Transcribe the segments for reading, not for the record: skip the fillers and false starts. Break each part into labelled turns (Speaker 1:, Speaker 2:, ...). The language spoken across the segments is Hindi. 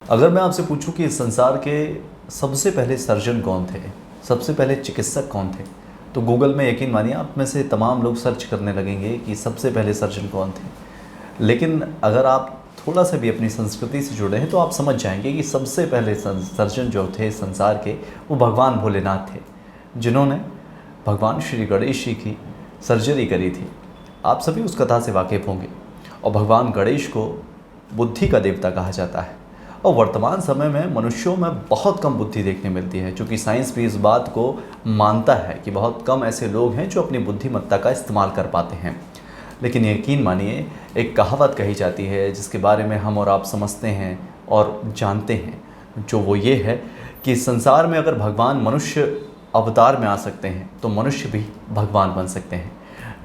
Speaker 1: अगर मैं आपसे पूछूं कि इस संसार के सबसे पहले सर्जन कौन थे, सबसे पहले चिकित्सक कौन थे, तो गूगल में यकीन मानिए आप में से तमाम लोग सर्च करने लगेंगे कि सबसे पहले सर्जन कौन थे। लेकिन अगर आप थोड़ा सा भी अपनी संस्कृति से जुड़े हैं तो आप समझ जाएंगे कि सबसे पहले सर्जन जो थे संसार के, वो भगवान भोलेनाथ थे, जिन्होंने भगवान श्री गणेश जी की सर्जरी करी थी। आप सभी उस कथा से वाकिफ़ होंगे। और भगवान गणेश को बुद्धि का देवता कहा जाता है। और वर्तमान समय में मनुष्यों में बहुत कम बुद्धि देखने मिलती है, क्योंकि साइंस भी इस बात को मानता है कि बहुत कम ऐसे लोग हैं जो अपनी बुद्धिमत्ता का इस्तेमाल कर पाते हैं। लेकिन यकीन मानिए, एक कहावत कही जाती है जिसके बारे में हम और आप समझते हैं और जानते हैं, जो वो ये है कि संसार में अगर भगवान मनुष्य अवतार में आ सकते हैं तो मनुष्य भी भगवान बन सकते हैं।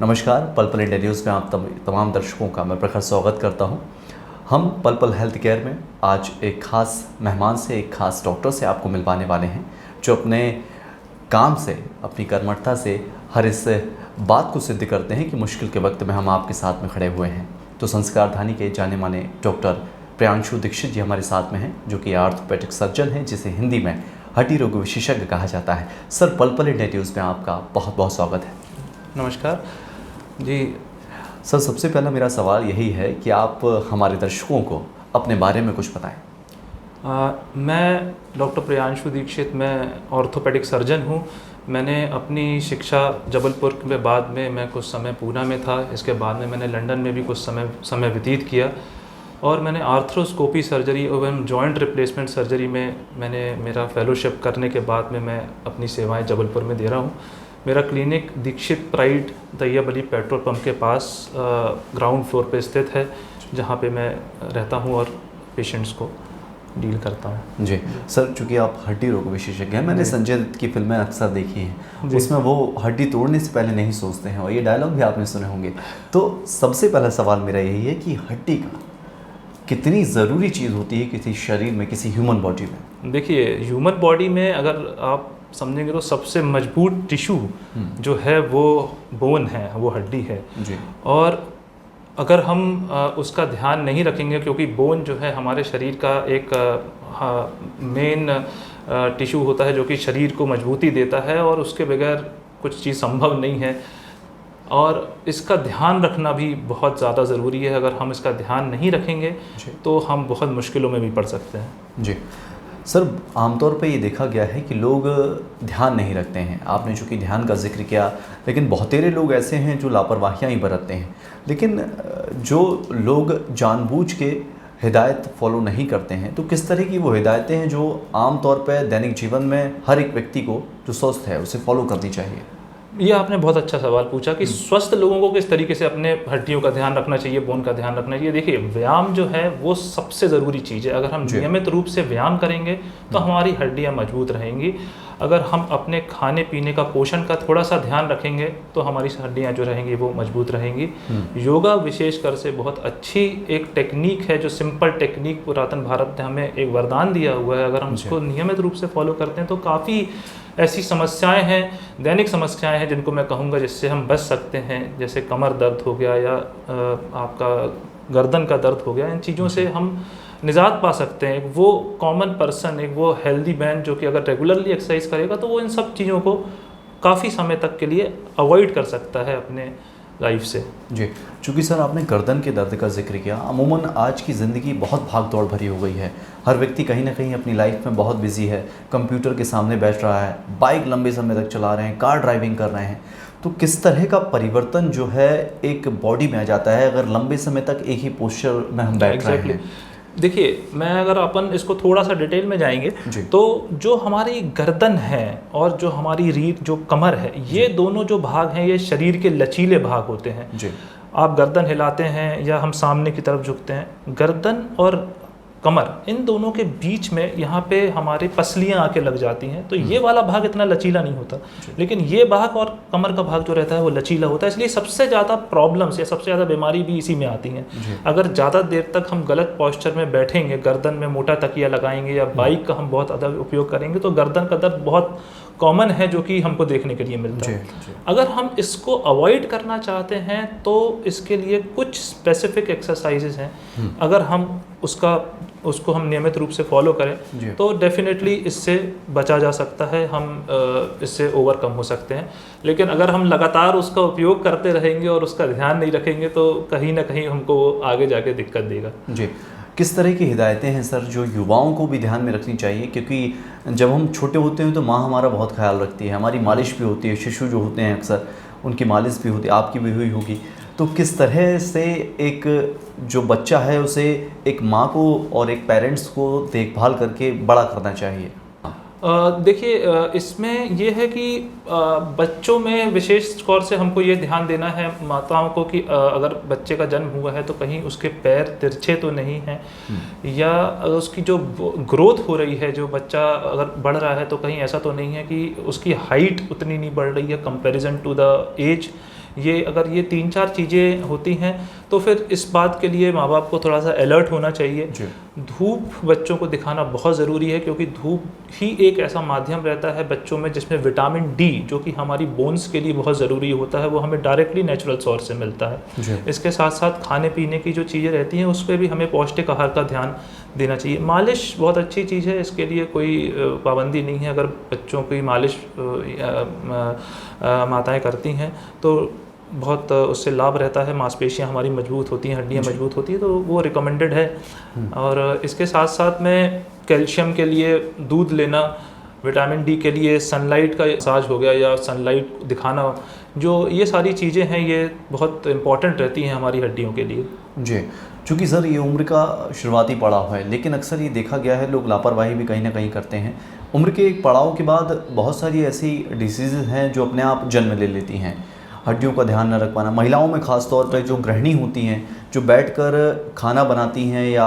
Speaker 1: नमस्कार, पल पल इंडिया न्यूज़ में आप तमाम दर्शकों का मैं प्रखर स्वागत करता हूं। हम पल पल हेल्थ केयर में आज एक ख़ास मेहमान से, एक ख़ास डॉक्टर से आपको मिलवाने वाले हैं, जो अपने काम से, अपनी कर्मठता से हर इस बात को सिद्ध करते हैं कि मुश्किल के वक्त में हम आपके साथ में खड़े हुए हैं। तो संस्कारधानी के जाने माने डॉक्टर प्रियांशु दीक्षित जी हमारे साथ में हैं, जो कि ऑर्थोपेडिक सर्जन हैं, जिसे हिंदी में हड्डी रोग विशेषज्ञ कहा जाता है। सर, पल पल इंडिया न्यूज़ में आपका बहुत बहुत स्वागत है।
Speaker 2: नमस्कार जी।
Speaker 1: सर, सबसे पहला मेरा सवाल यही है कि आप हमारे दर्शकों को अपने बारे में कुछ बताएं।
Speaker 2: मैं डॉक्टर प्रियांशु दीक्षित, मैं ऑर्थोपेडिक सर्जन हूँ। मैंने अपनी शिक्षा जबलपुर के बाद में मैं कुछ समय पूना में था। इसके बाद में मैंने लंदन में भी कुछ समय व्यतीत किया और मैंने आर्थ्रोस्कोपी सर्जरी एवं जॉइंट रिप्लेसमेंट सर्जरी में मैंने मेरा फेलोशिप करने के बाद में मैं अपनी सेवाएं जबलपुर में दे रहा हूँ। मेरा clinic Dikshit pride Taiyab Ali petrol pump के पास ग्राउंड फ्लोर पे स्थित है, जहाँ पे मैं रहता हूँ और पेशेंट्स को डील करता हूँ।
Speaker 1: जी सर, चूँकि आप हड्डी रोग विशेषज्ञ हैं, मैंने संजय दत्त की फिल्में अक्सर देखी हैं, उसमें वो हड्डी तोड़ने से पहले नहीं सोचते हैं, और ये डायलॉग भी आपने सुने होंगे। तो सबसे पहला सवाल मेरा यही है कि हड्डी का कितनी ज़रूरी चीज़ होती है किसी शरीर में, किसी ह्यूमन बॉडी में?
Speaker 2: देखिए, ह्यूमन बॉडी में अगर आप समझेंगे तो सबसे मजबूत टिश्यू जो है वो बोन है, वो हड्डी है
Speaker 1: जी।
Speaker 2: और अगर हम उसका ध्यान नहीं रखेंगे, क्योंकि बोन जो है हमारे शरीर का एक मेन टिश्यू होता है जो कि शरीर को मजबूती देता है, और उसके बगैर कुछ चीज़ संभव नहीं है। और इसका ध्यान रखना भी बहुत ज़्यादा ज़रूरी है। अगर हम इसका ध्यान नहीं रखेंगे तो हम बहुत मुश्किलों में भी पड़ सकते हैं।
Speaker 1: जी सर, आमतौर पे ये देखा गया है कि लोग ध्यान नहीं रखते हैं। आपने चूँकि ध्यान का जिक्र किया, लेकिन बहुतेरे लोग ऐसे हैं जो लापरवाहियाँ ही बरतते हैं। लेकिन जो लोग जानबूझ के हिदायत फॉलो नहीं करते हैं, तो किस तरह की वो हिदायतें हैं जो आमतौर पर दैनिक जीवन में हर एक व्यक्ति को जो स्वस्थ है उसे फॉलो करनी चाहिए?
Speaker 2: ये आपने बहुत अच्छा सवाल पूछा कि स्वस्थ लोगों को किस तरीके से अपने हड्डियों का ध्यान रखना चाहिए, बोन का ध्यान रखना चाहिए। देखिए, व्यायाम जो है वो सबसे ज़रूरी चीज़ है। अगर हम नियमित रूप से व्यायाम करेंगे तो हमारी हड्डियां मजबूत रहेंगी। अगर हम अपने खाने पीने का, पोषण का थोड़ा सा ध्यान रखेंगे तो हमारी हड्डियां जो रहेंगी वो मजबूत रहेंगी। योगा विशेषकर से बहुत अच्छी एक टेक्निक है, जो सिंपल टेक्निक पुरातन भारत ने हमें एक वरदान दिया हुआ है। अगर हम उसको नियमित रूप से फॉलो करते हैं तो काफ़ी ऐसी समस्याएं हैं, दैनिक समस्याएं हैं, जिनको मैं कहूँगा जिससे हम बच सकते हैं। जैसे कमर दर्द हो गया या आपका गर्दन का दर्द हो गया, इन चीज़ों से हम निजात पा सकते हैं। वो कॉमन पर्सन, एक वो हेल्दी मैन जो कि अगर रेगुलरली एक्सरसाइज करेगा तो वो इन सब चीज़ों को काफ़ी समय तक के लिए अवॉइड कर सकता है अपने लाइफ से।
Speaker 1: जी, चूँकि सर आपने गर्दन के दर्द का जिक्र किया, अमूमन आज की ज़िंदगी बहुत भाग दौड़ भरी हो गई है। हर व्यक्ति कहीं ना कहीं अपनी लाइफ में बहुत बिजी है, कंप्यूटर के सामने बैठ रहा है, बाइक लंबे समय तक चला रहे हैं, कार ड्राइविंग कर रहे हैं। तो किस तरह का परिवर्तन जो है एक बॉडी में आ जाता है अगर लंबे समय तक एक ही पोस्चर में हम बैठ रहे हैं?
Speaker 2: देखिए, मैं अगर अपन इसको थोड़ा सा डिटेल में जाएंगे तो जो हमारी गर्दन है और जो हमारी रीढ़, जो कमर है, ये दोनों जो भाग हैं ये शरीर के लचीले भाग होते हैं।
Speaker 1: जी।
Speaker 2: आप गर्दन हिलाते हैं या हम सामने की तरफ झुकते हैं, गर्दन और कमर, इन दोनों के बीच में यहाँ पे हमारे पसलियाँ आके लग जाती हैं। तो ये वाला भाग इतना लचीला नहीं होता, लेकिन ये भाग और कमर का भाग जो रहता है वो लचीला होता है। इसलिए सबसे ज़्यादा प्रॉब्लम्स या सबसे ज़्यादा बीमारी भी इसी में आती हैं। अगर ज़्यादा देर तक हम गलत पोस्चर में बैठेंगे, गर्दन में मोटा तकिया लगाएंगे या बाइक का हम बहुत ज़्यादा उपयोग करेंगे, तो गर्दन का दर्द बहुत कॉमन है जो कि हमको देखने के लिए मिलता है। अगर हम इसको अवॉइड करना चाहते हैं तो इसके लिए कुछ स्पेसिफिक एक्सरसाइजेज हैं, अगर हम उसको हम नियमित रूप से फॉलो करें तो डेफिनेटली इससे बचा जा सकता है, हम इससे ओवरकम हो सकते हैं। लेकिन अगर हम लगातार उसका उपयोग करते रहेंगे और उसका ध्यान नहीं रखेंगे तो कहीं ना कहीं हमको आगे जाके दिक्कत देगा।
Speaker 1: जी, किस तरह की हिदायतें हैं सर जो युवाओं को भी ध्यान में रखनी चाहिए? क्योंकि जब हम छोटे होते हैं तो माँ हमारा बहुत ख्याल रखती है, हमारी मालिश भी होती है, शिशु जो होते हैं अक्सर उनकी मालिश भी होती है, आपकी भी हुई होगी। तो किस तरह से एक जो बच्चा है उसे एक माँ को और एक पेरेंट्स को देखभाल करके बड़ा करना चाहिए?
Speaker 2: देखिए, इसमें ये है कि बच्चों में विशेष तौर से हमको ये ध्यान देना है माताओं को कि अगर बच्चे का जन्म हुआ है तो कहीं उसके पैर तिरछे तो नहीं हैं, या उसकी जो ग्रोथ हो रही है, जो बच्चा अगर बढ़ रहा है तो कहीं ऐसा तो नहीं है कि उसकी हाइट उतनी नहीं बढ़ रही है कंपैरिजन टू द एज। ये अगर ये 3-4 चीज़ें होती हैं तो फिर इस बात के लिए माँ बाप को थोड़ा सा अलर्ट होना चाहिए। धूप बच्चों को दिखाना बहुत ज़रूरी है, क्योंकि धूप ही एक ऐसा माध्यम रहता है बच्चों में जिसमें विटामिन डी, जो कि हमारी बोन्स के लिए बहुत ज़रूरी होता है, वो हमें डायरेक्टली नेचुरल सोर्स से मिलता है। इसके साथ साथ खाने पीने की जो चीज़ें रहती हैं उस पर भी हमें पौष्टिक आहार का ध्यान देना चाहिए। मालिश बहुत अच्छी चीज़ है, इसके लिए कोई पाबंदी नहीं है। अगर बच्चों की मालिश माताएँ करती हैं तो बहुत उससे लाभ रहता है, मांसपेशियाँ हमारी मजबूत होती हैं, हड्डियाँ मजबूत होती हैं, तो वो रिकमेंडेड है। और इसके साथ साथ में कैल्शियम के लिए दूध लेना, विटामिन डी के लिए सनलाइट का मसाज हो गया या सनलाइट दिखाना, जो ये सारी चीज़ें हैं ये बहुत इम्पॉर्टेंट रहती हैं हमारी हड्डियों के लिए।
Speaker 1: जी, चूँकि सर ये उम्र का शुरुआती पड़ाव है, लेकिन अक्सर ये देखा गया है लोग लापरवाही भी कहीं ना कहीं करते हैं। उम्र के एक पड़ाव के बाद बहुत सारी ऐसी डिसीज़ हैं जो अपने आप जन्म ले लेती हैं, हड्डियों का ध्यान न रख पाना। महिलाओं में ख़ास तौर पर जो गृहिणी होती हैं, जो बैठकर खाना बनाती हैं या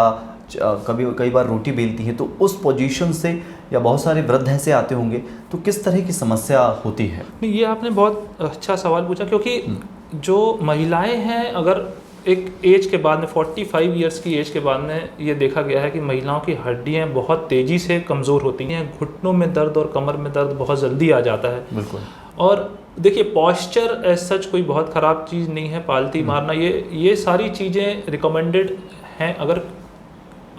Speaker 1: कई बार रोटी बेलती हैं, तो उस पोजीशन से, या बहुत सारे वृद्ध ऐसे आते होंगे, तो किस तरह की समस्या होती है?
Speaker 2: ये आपने बहुत अच्छा सवाल पूछा, क्योंकि जो महिलाएं हैं, अगर एक एज के बाद में 45 ईयर्स की एज के बाद में ये देखा गया है कि महिलाओं की हड्डियां बहुत तेज़ी से कमज़ोर होती हैं, घुटनों में दर्द और कमर में दर्द बहुत जल्दी आ जाता है।
Speaker 1: बिल्कुल।
Speaker 2: और देखिए, पॉस्चर एज सच कोई बहुत ख़राब चीज़ नहीं है, पालती मारना, ये सारी चीज़ें रिकमेंडेड हैं अगर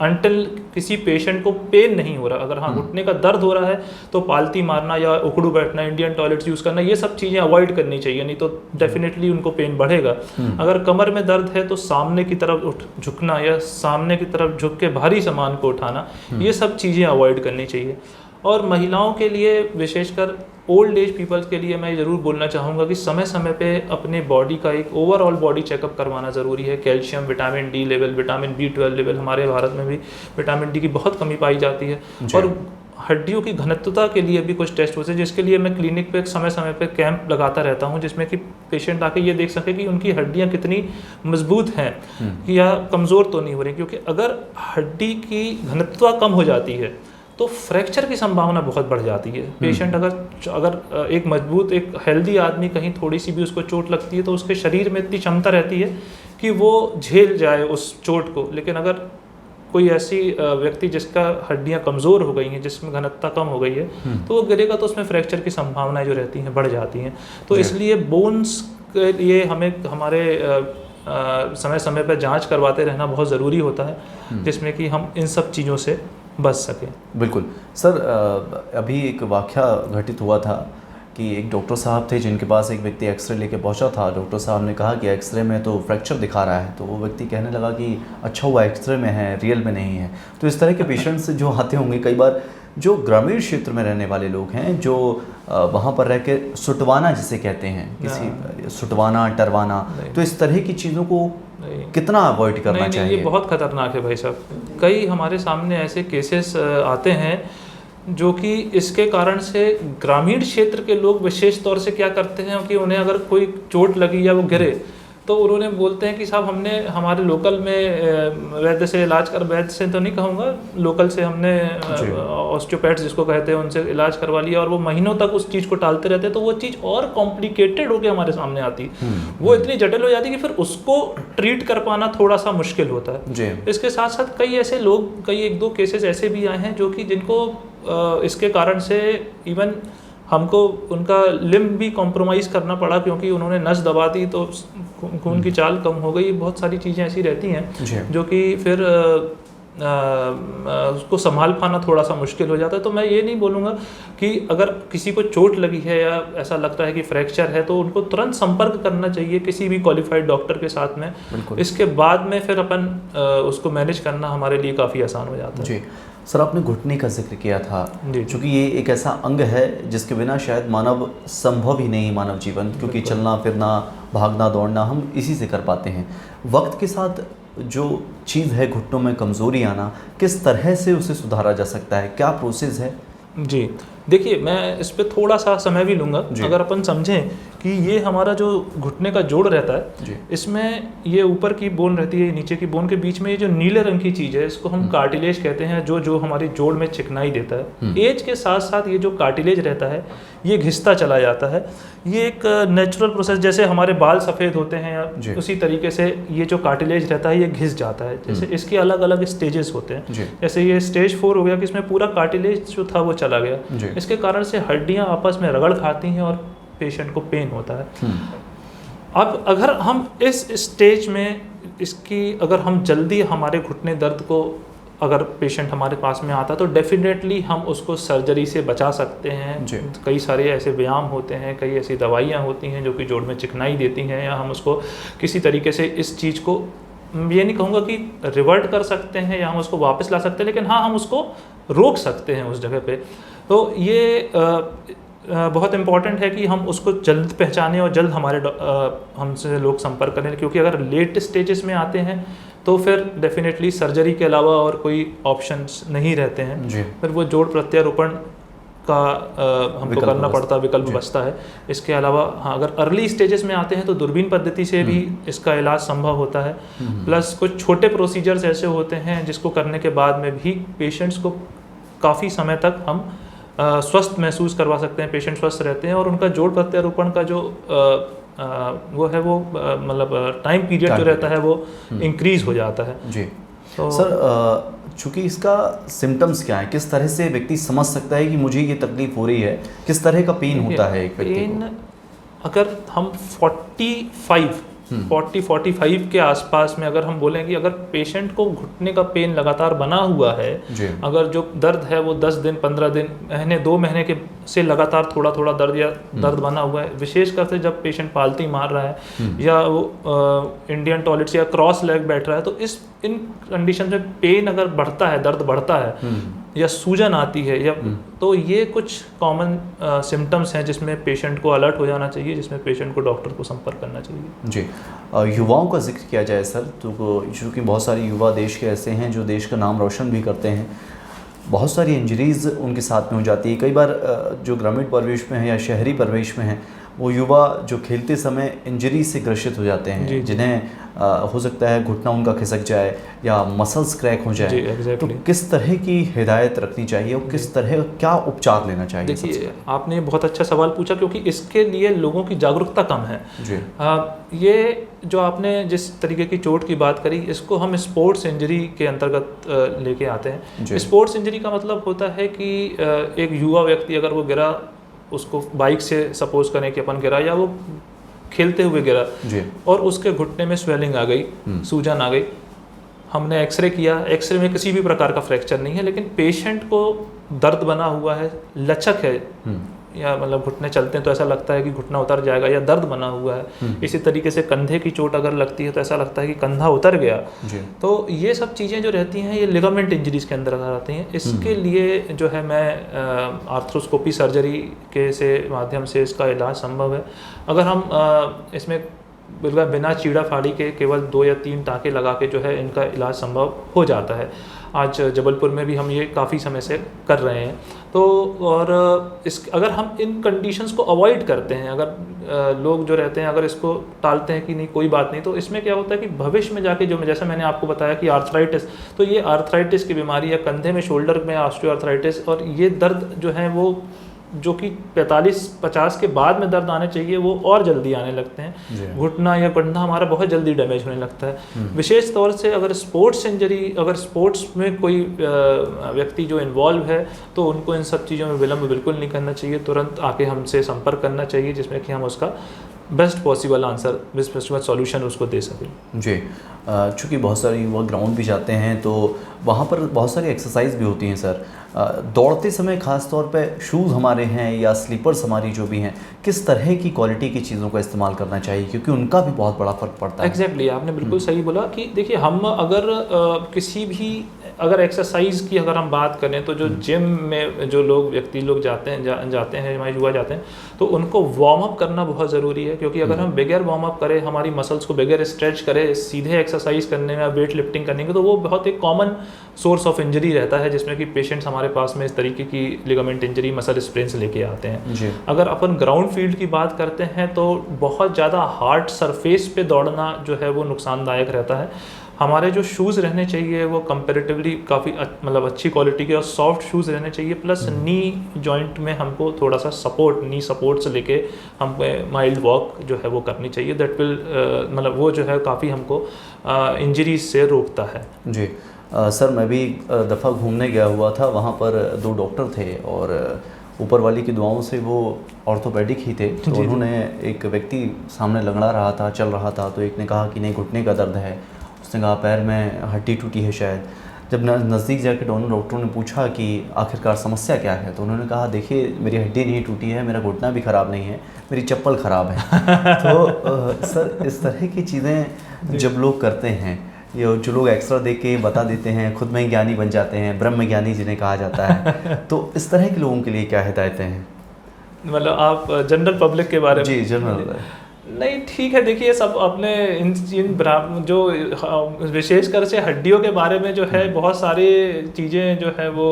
Speaker 2: अनटिल किसी पेशेंट को पेन नहीं हो रहा। अगर हाँ घुटने का दर्द हो रहा है तो पालती मारना या उखड़ू बैठना, इंडियन टॉयलेट्स यूज़ करना, ये सब चीज़ें अवॉइड करनी चाहिए, नहीं तो डेफिनेटली उनको पेन बढ़ेगा। अगर कमर में दर्द है तो सामने की तरफ झुकना या सामने की तरफ झुक के भारी सामान को उठाना, ये सब चीज़ें अवॉइड करनी चाहिए। और महिलाओं के लिए, विशेषकर ओल्ड एज पीपल्स के लिए मैं ज़रूर बोलना चाहूँगा कि समय समय पे अपने बॉडी का एक ओवरऑल बॉडी चेकअप करवाना ज़रूरी है। Calcium, vitamin D level, vitamin B12 level, हमारे भारत में भी विटामिन डी की बहुत कमी पाई जाती है। और हड्डियों की घनत्वता के लिए भी कुछ टेस्ट होते हैं, जिसके लिए मैं क्लिनिक पे समय समय पे कैंप लगाता रहता हूँ, जिसमें कि पेशेंट आके ये देख सके कि उनकी हड्डियाँ कितनी मजबूत हैं या कमज़ोर तो नहीं हो रही। क्योंकि अगर हड्डी की घनत्वता कम हो जाती है तो फ्रैक्चर की संभावना बहुत बढ़ जाती है। पेशेंट अगर एक मजबूत, एक हेल्दी आदमी, कहीं थोड़ी सी भी उसको चोट लगती है तो उसके शरीर में इतनी क्षमता रहती है कि वो झेल जाए उस चोट को। लेकिन अगर कोई ऐसी व्यक्ति जिसका हड्डियां कमज़ोर हो गई हैं, जिसमें घनत्वता कम हो गई है, तो वो गिरेगा तो उसमें फ्रैक्चर की संभावनाएं जो रहती हैं बढ़ जाती हैं। तो इसलिए बोन्स के लिए हमें हमारे समय समय पर जांच करवाते रहना बहुत ज़रूरी होता है, जिसमें कि हम इन सब चीज़ों से बच सकें।
Speaker 1: बिल्कुल सर, अभी एक वाक़या घटित हुआ था कि एक डॉक्टर साहब थे जिनके पास एक व्यक्ति एक्सरे लेके पहुंचा था। डॉक्टर साहब ने कहा कि एक्सरे में तो फ्रैक्चर दिखा रहा है, तो वो व्यक्ति कहने लगा कि अच्छा हुआ एक्सरे में है, रियल में नहीं है। तो इस तरह के पेशेंट्स जो आते होंगे, कई बार जो ग्रामीण क्षेत्र में रहने वाले लोग हैं, जो वहाँ पर रह के सुटवाना जिसे कहते हैं, किसी सुटवाना, टरवाना, तो इस तरह की चीज़ों को कितना अवॉइड करना चाहिए?
Speaker 2: ये बहुत खतरनाक है भाई साहब। कई हमारे सामने ऐसे केसेस आते हैं जो कि इसके कारण से ग्रामीण क्षेत्र के लोग विशेष तौर से क्या करते हैं कि उन्हें अगर कोई चोट लगी या वो गिरे तो उन्होंने बोलते हैं कि साहब हमने हमारे लोकल में वैद्य से इलाज कर, वैद्य से तो नहीं कहूँगा, लोकल से हमने ऑस्टियोपैथ्स जिसको कहते हैं उनसे इलाज करवा लिया, और वो महीनों तक उस चीज़ को टालते रहते हैं, तो वो चीज़ और कॉम्प्लिकेटेड होकर हमारे सामने आती, वो इतनी जटिल हो जाती कि फिर उसको ट्रीट कर पाना थोड़ा सा मुश्किल होता है। इसके साथ साथ कई ऐसे लोग, कई 1-2 केसेस ऐसे भी आए हैं जो कि जिनको इसके कारण से इवन हमको उनका लिम्ब भी कॉम्प्रोमाइज़ करना पड़ा, क्योंकि उन्होंने नस दबा दी तो खून की चाल कम हो गई। बहुत सारी चीज़ें ऐसी रहती हैं जो कि फिर उसको संभाल पाना थोड़ा सा मुश्किल हो जाता है। तो मैं ये नहीं बोलूँगा कि अगर किसी को चोट लगी है या ऐसा लगता है कि फ्रैक्चर है तो उनको तुरंत संपर्क करना चाहिए किसी भी क्वालिफाइड डॉक्टर के साथ में। इसके बाद में फिर अपन उसको मैनेज करना हमारे लिए काफ़ी आसान हो जाता है।
Speaker 1: जी सर, आपने घुटने का जिक्र किया था, क्योंकि ये एक ऐसा अंग है जिसके बिना शायद मानव संभव ही नहीं, मानव जीवन, क्योंकि चलना फिरना, भागना दौड़ना हम इसी से कर पाते हैं। वक्त के साथ जो चीज़ है घुटनों में कमज़ोरी आना, किस तरह से उसे सुधारा जा सकता है, क्या प्रोसेस है?
Speaker 2: जी देखिए, मैं इस पे थोड़ा सा समय भी लूँगा। अगर अपन समझें कि ये हमारा जो घुटने का जोड़ रहता है, इसमें ये ऊपर की बोन रहती है, नीचे की बोन के बीच में ये जो नीले रंग की चीज़ है इसको हम कार्टिलेज कहते हैं, जो हमारी जोड़ में चिकनाई देता है। एज के साथ साथ ये जो कार्टिलेज रहता है ये घिसता चला जाता है। ये एक नेचुरल प्रोसेस, जैसे हमारे बाल सफ़ेद होते हैं उसी तरीके से ये जो कार्टिलेज रहता है ये घिस जाता है। जैसे इसके अलग अलग स्टेजेस होते हैं, जैसे ये स्टेज 4 हो गया कि इसमें पूरा कार्टिलेज जो था वो चला गया। इसके कारण से हड्डियां आपस में रगड़ खाती हैं और पेशेंट को पेन होता है। अब अगर हम इस स्टेज में इसकी अगर हम जल्दी हमारे घुटने दर्द को अगर पेशेंट हमारे पास में आता तो डेफिनेटली हम उसको सर्जरी से बचा सकते हैं। कई सारे ऐसे व्यायाम होते हैं, कई ऐसी दवाइयाँ होती हैं जो कि जोड़ में चिकनाई देती हैं, या हम उसको किसी तरीके से इस चीज़ को, ये नहीं कहूँगा कि रिवर्ट कर सकते हैं या हम उसको वापस ला सकते हैं, लेकिन हाँ हम उसको रोक सकते हैं उस जगह पे। तो ये बहुत इम्पॉर्टेंट है कि हम उसको जल्द पहचानें और जल्द हमसे लोग संपर्क करें, क्योंकि अगर लेट स्टेजेस में आते हैं तो फिर डेफिनेटली सर्जरी के अलावा और कोई ऑप्शंस नहीं रहते हैं। फिर वो जोड़ प्रत्यारोपण का हमको करना पड़ता, विकल्प बचता है। इसके अलावा हाँ, अगर अर्ली स्टेजेस में आते हैं तो दूरबीन पद्धति से भी इसका इलाज संभव होता है। प्लस कुछ छोटे प्रोसीजर्स ऐसे होते हैं जिसको करने के बाद में भी पेशेंट्स को काफ़ी समय तक हम स्वस्थ महसूस करवा सकते हैं, पेशेंट स्वस्थ रहते हैं और उनका जोड़ प्रत्यारोपण का जो वो है वो मतलब टाइम पीरियड जो रहता है वो इंक्रीज हो जाता है।
Speaker 1: जी तो सर, चूँकि इसका सिम्टम्स क्या है, किस तरह से व्यक्ति समझ सकता है कि मुझे ये तकलीफ हो रही है, किस तरह का पेन होता है एक व्यक्ति को?
Speaker 2: अगर हम 40-45 के आसपास में अगर हम बोलें कि अगर पेशेंट को घुटने का पेन लगातार बना हुआ है, अगर जो दर्द है वो 10 दिन 15 दिन महीने 2 महीने के से लगातार थोड़ा थोड़ा दर्द या दर्द बना हुआ है, विशेषकर से जब पेशेंट पालती मार रहा है या वो इंडियन टॉयलेट या क्रॉस लेग बैठ रहा है, तो इन कंडीशन में पेन अगर बढ़ता है, दर्द बढ़ता है या सूजन आती है या तो ये कुछ कॉमन सिम्टम्स हैं जिसमें पेशेंट को अलर्ट हो जाना चाहिए, जिसमें पेशेंट को डॉक्टर को संपर्क करना चाहिए।
Speaker 1: जी, युवाओं का जिक्र किया जाए सर, तो क्योंकि बहुत सारे युवा देश के ऐसे हैं जो देश का नाम रोशन भी करते हैं, बहुत सारी इंजरीज़ उनके साथ में हो जाती है। कई बार जो ग्रामीण परिवेश में है या शहरी परिवेश में है, वो युवा जो खेलते समय इंजरी से ग्रसित हो जाते हैं, जिन्हें हो सकता है घुटना उनका खिसक जाए या मसल्स क्रैक हो जाए। तो किस तरह की हिदायत रखनी चाहिए और किस तरह क्या उपचार लेना चाहिए?
Speaker 2: देखिए, आपने बहुत अच्छा सवाल पूछा, क्योंकि इसके लिए लोगों की जागरूकता कम है। ये जो आपने जिस तरीके की चोट की बात करी, इसको हम स्पोर्ट्स इंजरी के अंतर्गत लेके आते हैं। स्पोर्ट्स इंजरी का मतलब होता है कि एक युवा व्यक्ति अगर वो गिरा, उसको बाइक से सपोज करें कि अपन गिरा या वो खेलते हुए गिरा और उसके घुटने में स्वेलिंग आ गई, सूजन आ गई, हमने एक्सरे किया, एक्सरे में किसी भी प्रकार का फ्रैक्चर नहीं है, लेकिन पेशेंट को दर्द बना हुआ है, लचक है, या मतलब घुटने चलते हैं तो ऐसा लगता है कि घुटना उतर जाएगा, या दर्द बना हुआ है। इसी तरीके से कंधे की चोट अगर लगती है तो ऐसा लगता है कि कंधा उतर गया। तो ये सब चीज़ें जो रहती हैं ये लिगामेंट इंजरीज के अंदर आती हैं। इसके लिए जो है मैं आर्थ्रोस्कोपी सर्जरी के माध्यम से इसका इलाज संभव है। अगर हम इसमें बिना चीड़ा फाड़ी के केवल 2 या 3 टाँके लगा के जो है इनका इलाज संभव हो जाता है। आज जबलपुर में भी हम ये काफ़ी समय से कर रहे हैं। तो और अगर हम इन कंडीशंस को अवॉइड करते हैं, अगर लोग जो रहते हैं अगर इसको टालते हैं कि नहीं कोई बात नहीं, तो इसमें क्या होता है कि भविष्य में जाके जो जैसा मैंने आपको बताया कि आर्थराइटिस, तो ये आर्थराइटिस की बीमारी या कंधे में शोल्डर में ऑस्टियोआर्थराइटिस, और ये दर्द जो है वो जो कि 45-50 के बाद में दर्द आने चाहिए वो और जल्दी आने लगते हैं। घुटना या कंधा हमारा बहुत जल्दी डैमेज होने लगता है। विशेष तौर से अगर स्पोर्ट्स इंजरी, अगर स्पोर्ट्स में कोई व्यक्ति जो इन्वॉल्व है तो उनको इन सब चीज़ों में विलम्ब बिल्कुल नहीं करना चाहिए, तुरंत आके हमसे संपर्क करना चाहिए जिसमें कि हम उसका best possible answer, best possible solution उसको दे सकें।
Speaker 1: जी, चूँकि बहुत सारे युवा ग्राउंड भी जाते हैं तो वहाँ पर बहुत सारी एक्सरसाइज भी होती हैं सर। दौड़ते समय ख़ास तौर पे शूज़ हमारे हैं या स्लीपर्स हमारी जो भी हैं, किस तरह की क्वालिटी की चीज़ों का इस्तेमाल करना चाहिए, क्योंकि उनका भी बहुत बड़ा फ़र्क पड़ता है।
Speaker 2: एग्जैक्टली, आपने बिल्कुल सही बोला कि देखिए हम अगर किसी भी अगर एक्सरसाइज की अगर हम बात करें तो जो जिम में जो व्यक्ति लोग जाते हैं हमारे युवा जाते हैं तो उनको वार्म अप करना बहुत ज़रूरी है, क्योंकि अगर हम बगैर वार्म अप करें, हमारी मसल्स को बगैर स्ट्रेच करें, सीधे एक्सरसाइज करने में, वेट लिफ्टिंग करने के, तो वो बहुत एक कॉमन सोर्स ऑफ इंजरी रहता है जिसमें कि पेशेंट्स हमारे पास में इस तरीके की लिगामेंट इंजरी, मसल स्प्रेन्स लेके आते हैं। अगर अपन ग्राउंड फील्ड की बात करते हैं तो बहुत ज़्यादा हार्ड सरफेस पे दौड़ना जो है वो नुकसानदायक रहता है। हमारे जो शूज़ रहने चाहिए वो कंपैरेटिवली काफ़ी मतलब अच्छी क्वालिटी के और सॉफ्ट शूज़ रहने चाहिए, प्लस नी जॉइंट में हमको थोड़ा सा सपोर्ट, नी सपोर्ट से लेके हम माइल्ड वॉक जो है वो करनी चाहिए। दैट विल मतलब वो जो है काफ़ी हमको इंजरीज से रोकता है।
Speaker 1: जी सर, मैं भी दफ़ा घूमने गया हुआ था, वहाँ पर 2 डॉक्टर थे और ऊपर वाली की दुआओं से वो ऑर्थोपेडिक ही थे। तो उन्होंने एक व्यक्ति सामने लंगड़ा रहा था, चल रहा था, तो एक ने कहा कि नहीं घुटने का दर्द है, उसने कहा पैर में हड्डी टूटी है शायद। जब नज़दीक जाकर दोनों डॉक्टरों ने पूछा कि आखिरकार समस्या क्या है, तो उन्होंने कहा देखिए मेरी हड्डी नहीं टूटी है, मेरा घुटना भी ख़राब नहीं है, मेरी चप्पल ख़राब है। तो सर इस तरह की चीज़ें जब लोग करते हैं, ये जो लोग एक्स्ट्रा देख के बता देते हैं, खुद में ज्ञानी बन जाते हैं, ब्रह्म ज्ञानी जिन्हें कहा जाता है, तो इस तरह के लोगों के लिए क्या हिदायतें हैं?
Speaker 2: मतलब आप जनरल पब्लिक के बारे में?
Speaker 1: जी जनरल।
Speaker 2: नहीं ठीक है, देखिए सब अपने इन जो विशेषकर से हड्डियों के बारे में जो है बहुत सारी चीज़ें जो है वो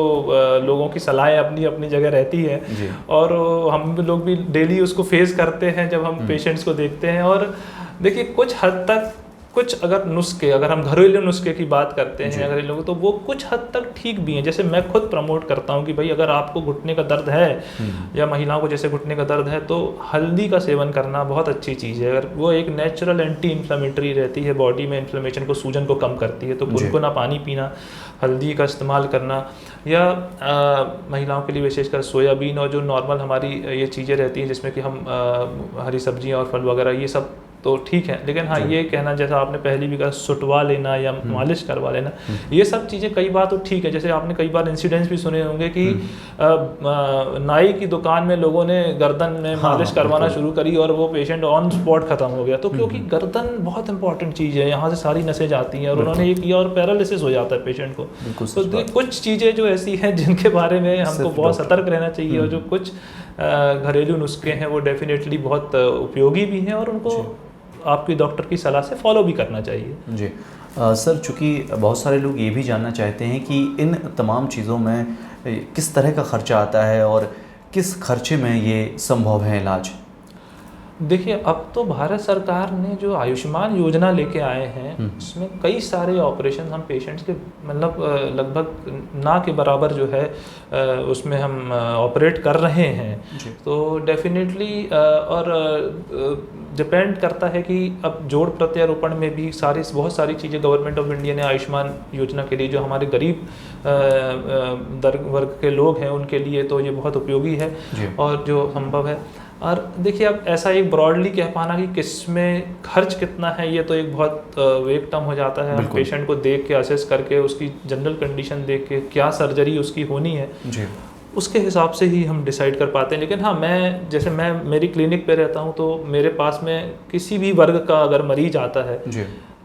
Speaker 2: लोगों की सलाहें अपनी अपनी जगह रहती है, और हम लोग भी डेली उसको फेस करते हैं जब हम पेशेंट्स को देखते हैं। और देखिए कुछ हद तक कुछ अगर नुस्खे, अगर हम घरेलू नुस्खे की बात करते हैं घरेलू, तो वो कुछ हद तक ठीक भी हैं। जैसे मैं खुद प्रमोट करता हूँ कि भाई अगर आपको घुटने का दर्द है या महिलाओं को जैसे घुटने का दर्द है तो हल्दी का सेवन करना बहुत अच्छी चीज़ है। अगर वो एक नेचुरल एंटी इन्फ्लेमेटरी रहती है, बॉडी में इन्फ्लेमेशन को, सूजन को कम करती है, तो गुनगुना पानी पीना, हल्दी का इस्तेमाल करना, या महिलाओं के लिए विशेषकर सोयाबीन और जो नॉर्मल हमारी ये चीज़ें रहती हैं जिसमें कि हम हरी सब्जियाँ और फल वगैरह, ये सब तो ठीक है। लेकिन हाँ ये कहना, जैसा आपने पहले भी कहा, सुटवा लेना या मालिश करवा लेना, ये सब चीज़ें कई बार तो ठीक है। जैसे आपने कई बार इंसिडेंट्स भी सुने होंगे कि नाई की दुकान में लोगों ने गर्दन में मालिश करवाना शुरू करी और वो पेशेंट ऑन स्पॉट ख़त्म हो गया। तो क्योंकि गर्दन बहुत इंपॉर्टेंट चीज़ है, यहाँ से सारी नसें जाती हैं और उन्होंने ये किया और पैरालिसिस हो जाता है पेशेंट को। तो कुछ चीज़ें जो ऐसी हैं जिनके बारे में हमको बहुत सतर्क रहना चाहिए, और जो कुछ घरेलू नुस्खे हैं वो डेफिनेटली बहुत उपयोगी भी हैं और उनको आपकी डॉक्टर की सलाह से फॉलो भी करना चाहिए।
Speaker 1: जी सर, चूँकि बहुत सारे लोग ये भी जानना चाहते हैं कि इन तमाम चीज़ों में किस तरह का खर्चा आता है और किस खर्चे में ये संभव है इलाज?
Speaker 2: देखिए अब तो भारत सरकार ने जो आयुष्मान योजना लेके आए हैं उसमें कई सारे ऑपरेशन हम पेशेंट्स के मतलब लगभग ना के बराबर जो है उसमें हम ऑपरेट कर रहे हैं। तो डेफिनेटली और डिपेंड करता है कि अब जोड़ प्रत्यारोपण में भी बहुत सारी चीज़ें गवर्नमेंट ऑफ इंडिया ने आयुष्मान योजना के लिए, जो हमारे गरीब वर्ग के लोग हैं उनके लिए तो ये बहुत उपयोगी है और जो संभव है। और देखिए अब ऐसा एक ब्रॉडली कह पाना कि किसमें खर्च कितना है ये तो एक बहुत वेग टर्म हो जाता है। हम पेशेंट को देख के असेस करके उसकी जनरल कंडीशन देख के क्या सर्जरी उसकी होनी है उसके हिसाब से ही हम डिसाइड कर पाते हैं। लेकिन हाँ मैं मेरी क्लिनिक पे रहता हूँ तो मेरे पास में किसी भी वर्ग का अगर मरीज आता है,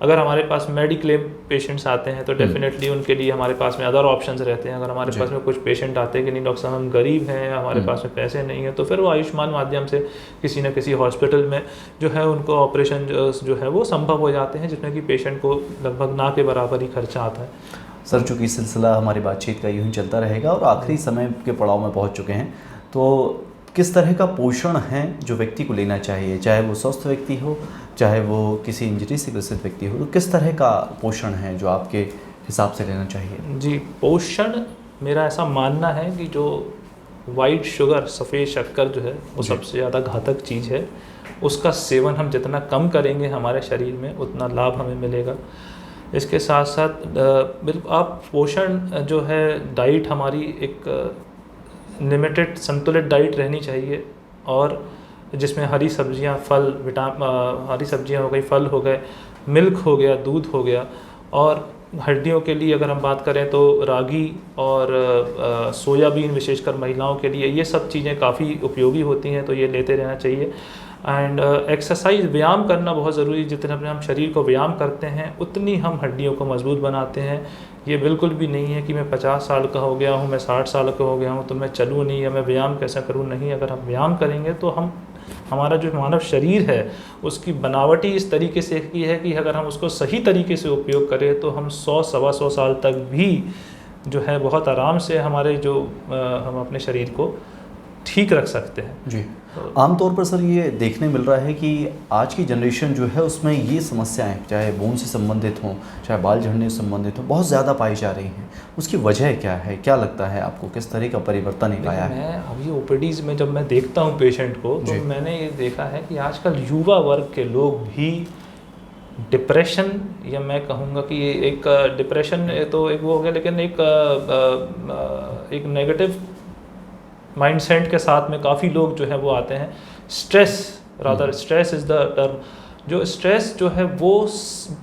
Speaker 2: अगर हमारे पास मेडिक्लेम पेशेंट्स आते हैं तो डेफिनेटली उनके लिए हमारे पास में अदर ऑप्शंस रहते हैं। अगर हमारे पास में कुछ पेशेंट आते हैं कि नहीं डॉक्टर साहब हम गरीब हैं या हमारे पास में पैसे नहीं हैं, तो फिर वो आयुष्मान माध्यम से किसी न किसी हॉस्पिटल में जो है उनको ऑपरेशन जो है वो संभव हो जाते हैं, जिसमें कि पेशेंट को लगभग ना के बराबर ही खर्चा आता है।
Speaker 1: सर चूँकि सिलसिला हमारी बातचीत का यूँ ही चलता रहेगा और आखिरी समय के पड़ाव में पहुँच चुके हैं, तो किस तरह का पोषण है जो व्यक्ति को लेना चाहिए, चाहे वो स्वस्थ व्यक्ति हो चाहे वो किसी इंजरी से ग्रसित व्यक्ति हो, तो किस तरह का पोषण है जो आपके हिसाब से लेना चाहिए?
Speaker 2: जी, पोषण मेरा ऐसा मानना है कि जो वाइट शुगर, सफ़ेद शक्कर जो है वो सबसे ज़्यादा घातक चीज़ है। उसका सेवन हम जितना कम करेंगे हमारे शरीर में उतना लाभ हमें मिलेगा। इसके साथ साथ बिल्कुल आप पोषण जो है डाइट हमारी एक लिमिटेड संतुलित डाइट रहनी चाहिए, और जिसमें हरी सब्जियां, फल, हरी सब्जियां हो गई, फल हो गए, मिल्क हो गया, दूध हो गया, और हड्डियों के लिए अगर हम बात करें तो रागी और सोयाबीन विशेषकर महिलाओं के लिए ये सब चीज़ें काफ़ी उपयोगी होती हैं, तो ये लेते रहना चाहिए। एंड एक्सरसाइज, व्यायाम करना बहुत ज़रूरी। जितने अपने हम शरीर को व्यायाम करते हैं उतनी हम हड्डियों को मजबूत बनाते हैं। ये बिल्कुल भी नहीं है कि मैं 50 साल का हो गया हूँ, मैं 60 साल का हो गया हूँ तो मैं चलूँ नहीं, या मैं व्यायाम कैसे करूँ। नहीं, अगर हम व्यायाम करेंगे तो हमारा जो मानव शरीर है उसकी बनावटी इस तरीके से की है कि अगर हम उसको सही तरीके से उपयोग करें तो हम 100-125 साल तक भी जो है बहुत आराम से हमारे हम अपने शरीर को ठीक रख सकते हैं।
Speaker 1: जी, आमतौर पर सर ये देखने मिल रहा है कि आज की जनरेशन जो है उसमें ये समस्याएं, चाहे बोन से संबंधित हों, चाहे बाल झड़ने से संबंधित हों, बहुत ज़्यादा पाई जा रही हैं। उसकी वजह क्या है, क्या लगता है आपको, किस तरह का परिवर्तन एक आया है?
Speaker 2: मैं अभी ओपीडीज़ में जब मैं देखता हूँ पेशेंट को, तो मैंने ये देखा है कि आजकल युवा वर्ग के लोग भी डिप्रेशन, या मैं कहूँगा कि एक डिप्रेशन तो एक वो हो गया, लेकिन एक नेगेटिव माइंडसेट के साथ में काफ़ी लोग जो है वो आते हैं। Stress is the term. जो स्ट्रेस जो है वो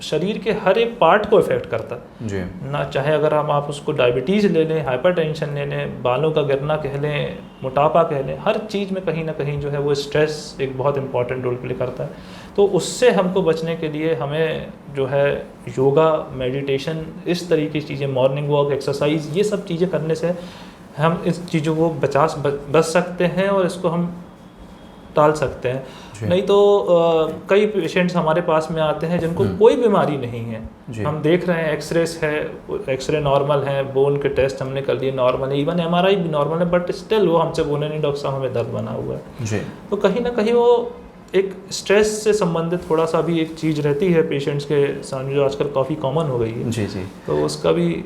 Speaker 2: शरीर के हर एक पार्ट को इफ़ेक्ट करता है
Speaker 1: जी।
Speaker 2: ना, चाहे अगर आप उसको डायबिटीज़ ले लें, हाइपरटेंशन ले लें, बालों का गिरना कह लें, मोटापा कह लें, हर चीज़ में कहीं ना कहीं जो है वो स्ट्रेस एक बहुत इंपॉर्टेंट रोल प्ले करता है। तो उससे हमको बचने के लिए हमें जो है योगा, मेडिटेशन, इस तरीके की चीज़ें, मॉर्निंग वॉक, एक्सरसाइज, ये सब चीज़ें करने से हम इस चीज़ों को बच सकते हैं और इसको हम टाल सकते हैं। नहीं तो कई पेशेंट्स हमारे पास में आते हैं जिनको कोई बीमारी नहीं है, हम देख रहे हैं एक्सरेस है, एक्सरे नॉर्मल है, बोन के टेस्ट हमने कर लिए नॉर्मल है, इवन एमआरआई भी नॉर्मल है, बट स्टिल वो हमसे बोले नहीं डॉक्टर साहब हमें दर्द बना हुआ है। तो कहीं ना कहीं वो एक स्ट्रेस से संबंधित थोड़ा सा भी एक चीज़ रहती है पेशेंट्स के सामने, जो आजकल काफ़ी कॉमन हो गई है।
Speaker 1: जी जी,
Speaker 2: तो उसका भी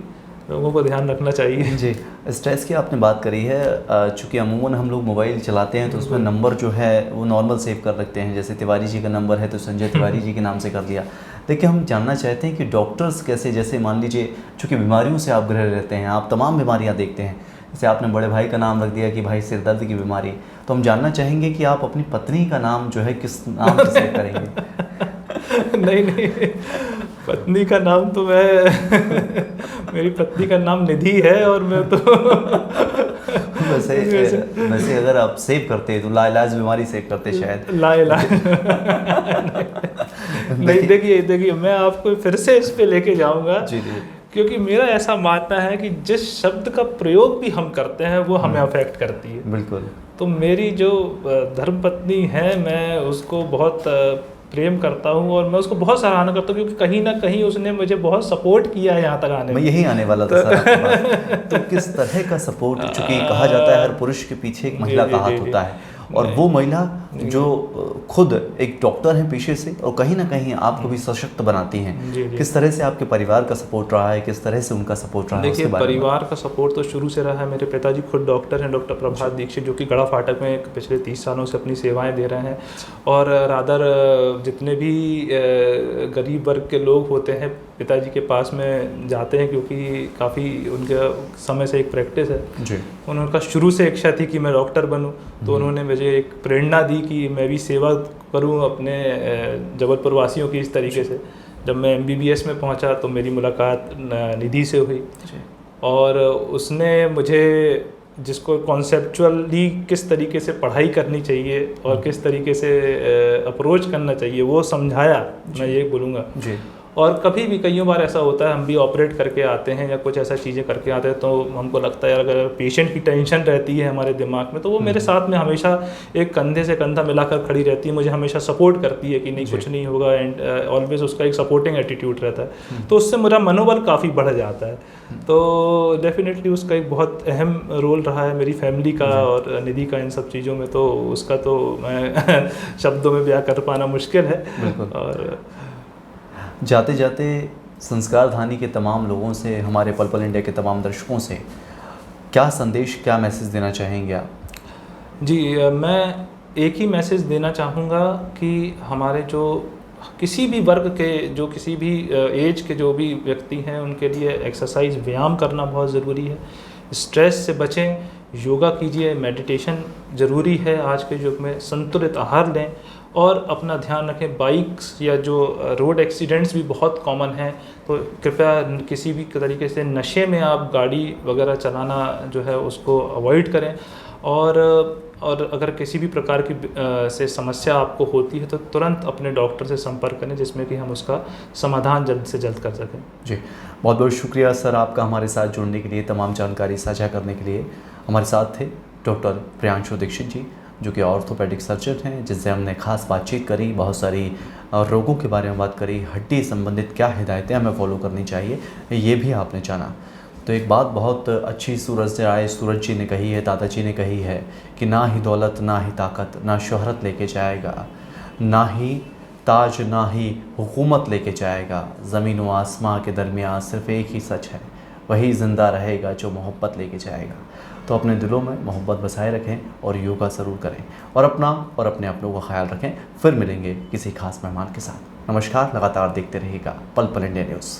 Speaker 2: लोगों को ध्यान रखना चाहिए।
Speaker 1: जी, स्ट्रेस की आपने बात करी है। चूँकि अमूमन हम लोग मोबाइल चलाते हैं तो उसमें नंबर जो है वो नॉर्मल सेव कर रखते हैं, जैसे तिवारी जी का नंबर है तो संजय तिवारी जी के नाम से कर लिया। देखिए, हम जानना चाहते हैं कि डॉक्टर्स कैसे, जैसे मान लीजिए चूँकि बीमारियों से आप ग्रह रहते हैं, आप तमाम बीमारियाँ देखते हैं, जैसे आपने बड़े भाई का नाम रख दिया कि भाई सिर दर्द की बीमारी, तो हम जानना चाहेंगे कि आप अपनी पत्नी का नाम जो है किस नाम से सेव करेंगे?
Speaker 2: नहीं, पत्नी का नाम तो मेरी पत्नी का नाम निधि है, और मैं तो
Speaker 1: वैसे अगर आप सेव करते तो लाइलाज बीमारी सेव करते शायद।
Speaker 2: लाइलाज नहीं, देखिए मैं आपको फिर से इस पे लेके जाऊंगा। जी जी, क्योंकि मेरा ऐसा मानना है कि जिस शब्द का प्रयोग भी हम करते हैं वो हमें अफेक्ट करती है।
Speaker 1: बिल्कुल।
Speaker 2: तो मेरी जो धर्मपत्नी है, मैं उसको बहुत प्रेम करता हूँ और मैं उसको बहुत सराहना करता हूँ, क्योंकि कहीं ना कहीं उसने मुझे बहुत सपोर्ट किया है यहाँ तक आने में।
Speaker 1: मैं यही आने वाला था सर आपके पास। तो किस तरह का सपोर्ट, चूँकि कहा जाता है हर पुरुष के पीछे एक महिला का हाथ होता है, और वो महिला जो खुद एक डॉक्टर है पेशे से और कहीं ना कहीं आपको भी सशक्त बनाती हैं। किस तरह से आपके परिवार का सपोर्ट रहा है, किस तरह से उनका सपोर्ट रहा है?
Speaker 2: देखिए, परिवार का सपोर्ट तो शुरू से रहा है। मेरे पिताजी खुद डॉक्टर हैं, डॉक्टर प्रभात दीक्षित, जो कि गड़ा फाटक में पिछले 30 सालों से अपनी सेवाएं दे रहे हैं। और रादर जितने भी गरीब वर्ग के लोग होते हैं पिताजी के पास में जाते हैं, क्योंकि काफ़ी उनके समय से एक प्रैक्टिस है जी। उनका शुरू से इच्छा थी कि मैं डॉक्टर बनूं, तो उन्होंने मुझे एक प्रेरणा दी कि मैं भी सेवा करूं अपने जबलपुर वासियों की। इस तरीके से जब मैं MBBS में पहुंचा तो मेरी मुलाकात निधि से हुई, और उसने मुझे जिसको कॉन्सेप्चुअली किस तरीके से पढ़ाई करनी चाहिए और किस तरीके से अप्रोच करना चाहिए वो समझाया, मैं ये बोलूँगा जी। और कभी भी कई बार ऐसा होता है, हम भी ऑपरेट करके आते हैं या कुछ ऐसा चीज़ें करके आते हैं, तो हमको लगता है अगर पेशेंट की टेंशन रहती है हमारे दिमाग में, तो वो मेरे साथ में हमेशा एक कंधे से कंधा मिलाकर खड़ी रहती है, मुझे हमेशा सपोर्ट करती है कि नहीं कुछ नहीं होगा, एंड ऑलवेज उसका एक सपोर्टिंग एटीट्यूड रहता है। तो उससे मेरा मनोबल काफ़ी बढ़ जाता है। तो डेफिनेटली उसका एक बहुत अहम रोल रहा है मेरी फैमिली का और निधि का इन सब चीज़ों में, तो उसका तो मैं शब्दों में बयां कर पाना मुश्किल है। और
Speaker 1: जाते जाते संस्कार धानी के तमाम लोगों से, हमारे पल पल इंडिया के तमाम दर्शकों से क्या संदेश, क्या मैसेज देना चाहेंगे आप?
Speaker 2: जी, मैं एक ही मैसेज देना चाहूँगा कि हमारे जो किसी भी वर्ग के, जो किसी भी एज के जो भी व्यक्ति हैं, उनके लिए एक्सरसाइज, व्यायाम करना बहुत ज़रूरी है। स्ट्रेस से बचें, योगा कीजिए, मेडिटेशन ज़रूरी है आज के युग में, संतुलित आहार लें और अपना ध्यान रखें। बाइक्स या जो रोड एक्सीडेंट्स भी बहुत कॉमन हैं, तो कृपया किसी भी तरीके से नशे में आप गाड़ी वगैरह चलाना जो है उसको अवॉइड करें। और अगर किसी भी प्रकार की से समस्या आपको होती है तो तुरंत अपने डॉक्टर से संपर्क करें, जिसमें कि हम उसका समाधान जल्द से जल्द कर सकें।
Speaker 1: जी, बहुत बहुत शुक्रिया सर आपका हमारे साथ जुड़ने के लिए, तमाम जानकारी साझा करने के लिए। हमारे साथ थे डॉक्टर प्रियांशु दीक्षित जी, जो कि ऑर्थोपेडिक सर्जन हैं, जिनसे हमने खास बातचीत करी, बहुत सारी रोगों के बारे में बात करी, हड्डी संबंधित क्या हिदायतें हमें फॉलो करनी चाहिए, ये भी आपने जाना। तो एक बात बहुत अच्छी सूरज जी ने कही है, दादाजी ने कही है कि ना ही दौलत, ना ही ताकत, ना शोहरत लेके जाएगा, ना ही ताज, ना ही हुकूमत लेके जाएगा। ज़मीन व आसमां के दरमियान सिर्फ़ एक ही सच है, वही ज़िंदा रहेगा जो मोहब्बत लेके जाएगा। तो अपने दिलों में मोहब्बत बसाए रखें और योगा ज़रूर करें और अपना और अपने अपनों का ख्याल रखें। फिर मिलेंगे किसी खास मेहमान के साथ। नमस्कार, लगातार देखते रहिएगा पल पल इंडिया न्यूज़।